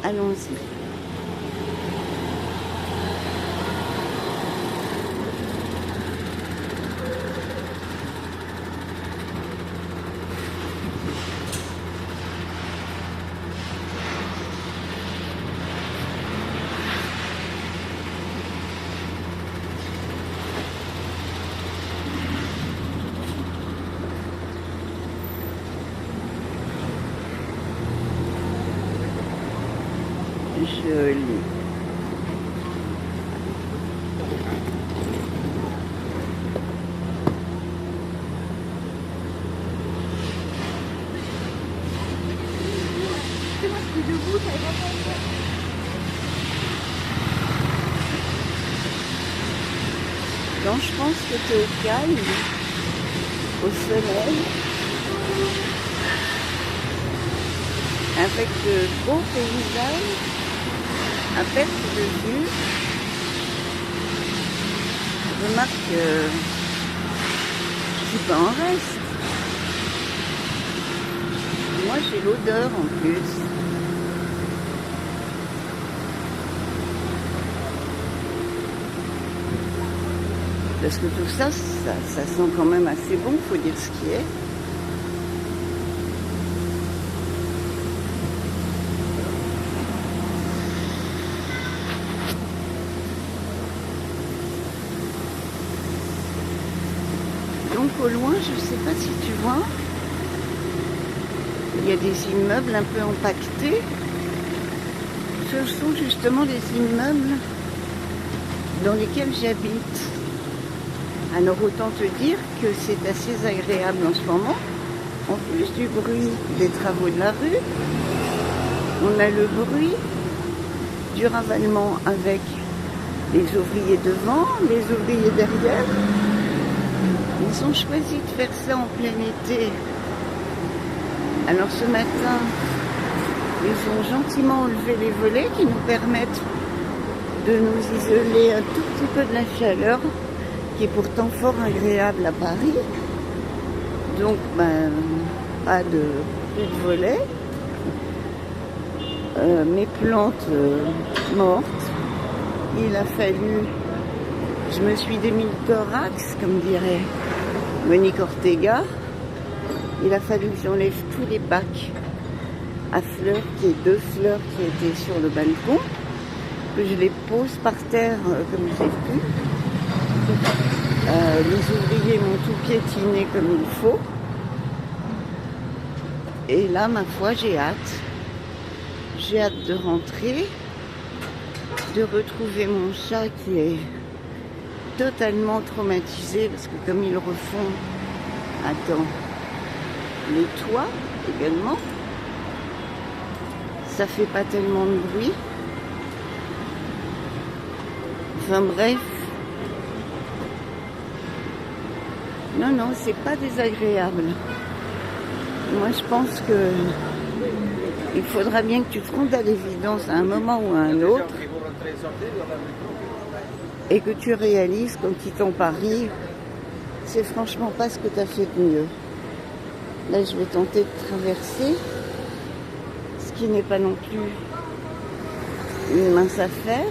Allons-y. Joli. Donc je pense que tu es au calme, au soleil, avec de beaux paysages à perte de vue. Je remarque que je suis pas en reste. Moi j'ai l'odeur en plus. Parce que tout ça, ça sent quand même assez bon, faut dire ce qui est. Donc au loin, je ne sais pas si tu vois, il y a des immeubles un peu empaquetés. Ce sont justement des immeubles dans lesquels j'habite. Alors autant te dire que c'est assez agréable en ce moment. En plus du bruit des travaux de la rue, on a le bruit du ravalement avec les ouvriers devant, les ouvriers derrière. Ils ont choisi de faire ça en plein été. Alors ce matin, ils ont gentiment enlevé les volets qui nous permettent de nous isoler un tout petit peu de la chaleur, qui est pourtant fort agréable à Paris. Donc, pas de plus de volets. Mes plantes mortes. Il a fallu, je me suis démis le thorax, comme dirait Monique Ortega. Il a fallu que j'enlève tous les bacs à fleurs, qui est 2 fleurs qui étaient sur le balcon, que je les pose par terre comme j'ai pu. Les ouvriers m'ont tout piétiné comme il faut. Et là, ma foi, j'ai hâte. J'ai hâte de rentrer, de retrouver mon chat qui est totalement traumatisé parce que comme ils refont, les toits également, ça fait pas tellement de bruit. Enfin bref. Non, c'est pas désagréable. Moi, je pense que il faudra bien que tu te rendes à l'évidence à un moment ou à un autre et que tu réalises qu'en quittant Paris, c'est franchement pas ce que tu as fait de mieux. Là, je vais tenter de traverser, ce qui n'est pas non plus une mince affaire.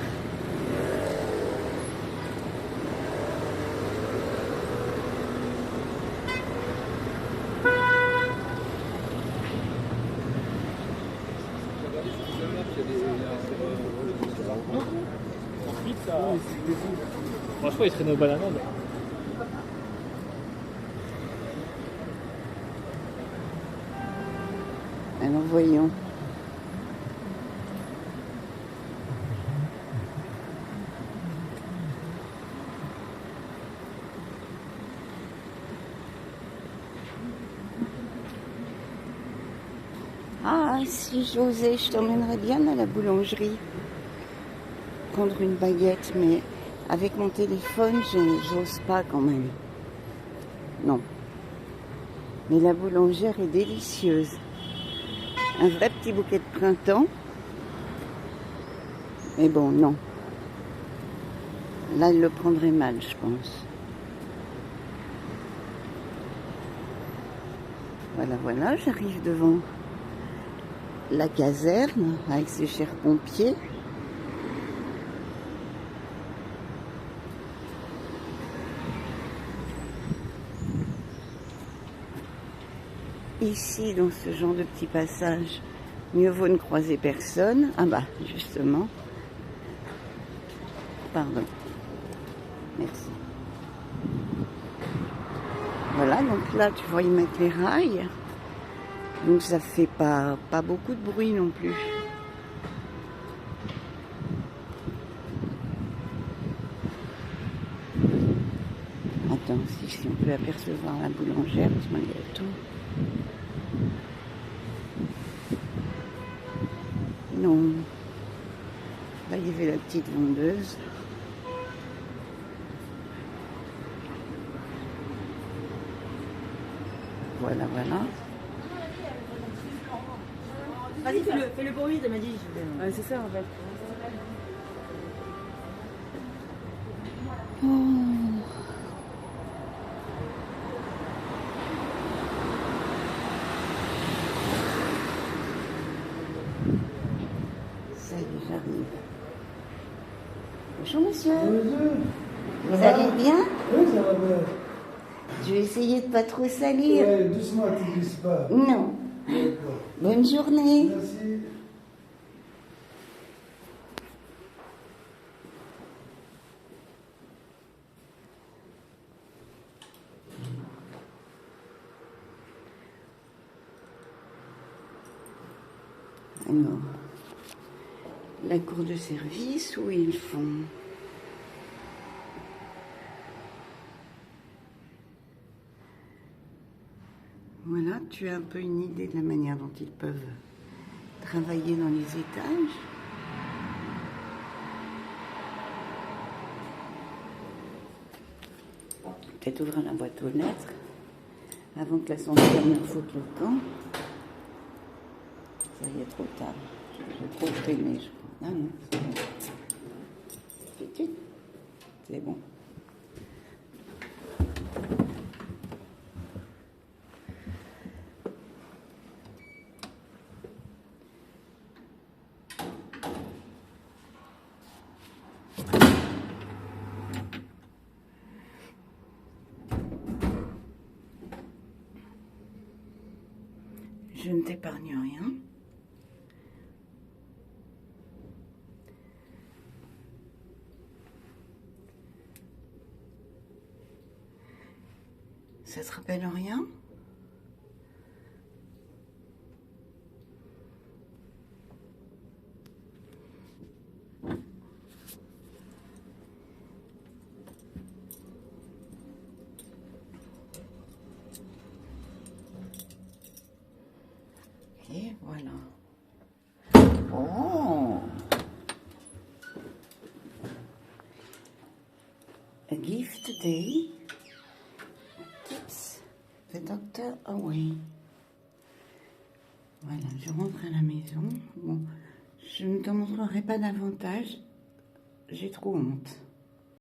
Franchement, il traînait au bananade. Alors voyons. Ah, si j'osais, je t'emmènerais bien à la boulangerie. Prendre une baguette, mais avec mon téléphone, j'ose pas quand même. Non. Mais la boulangère est délicieuse. Un vrai petit bouquet de printemps. Mais bon, non. Là, elle le prendrait mal, je pense. Voilà, j'arrive devant la caserne avec ses chers pompiers. Ici, dans ce genre de petit passage, mieux vaut ne croiser personne. Ah bah, justement. Pardon. Merci. Voilà, donc là, tu vois, ils mettent les rails. Donc ça fait pas beaucoup de bruit non plus. Attends, si on peut apercevoir la boulangère, malgré tout. Non. Là, il y avait la petite vendeuse. Voilà, voilà. Vas-y, fais le bruit, elle m'a dit. Ouais, c'est ça en fait. Oh. Ça y est, j'arrive. Bonjour monsieur. Bonjour. Vous allez bien? Oui, ça va bien. Je vais essayer de pas trop salir. Ouais, doucement, tu ne glisses pas. Non. D'accord. Bonne journée. Merci. Alors, la cour de service où ils font. Voilà, tu as un peu une idée de la manière dont ils peuvent travailler dans les étages. Peut-être ouvrir la boîte aux lettres avant que l'ascenseur ne foute le camp. Ça y est, trop tard. J'ai trop traîné, je crois. Ah non, c'est bon. C'est bon. Je ne t'épargne rien. Ça te rappelle rien? Et voilà. Oh! A gift day. Keeps the doctor away. Voilà, je rentre à la maison. Bon, je ne te montrerai pas davantage. J'ai trop honte.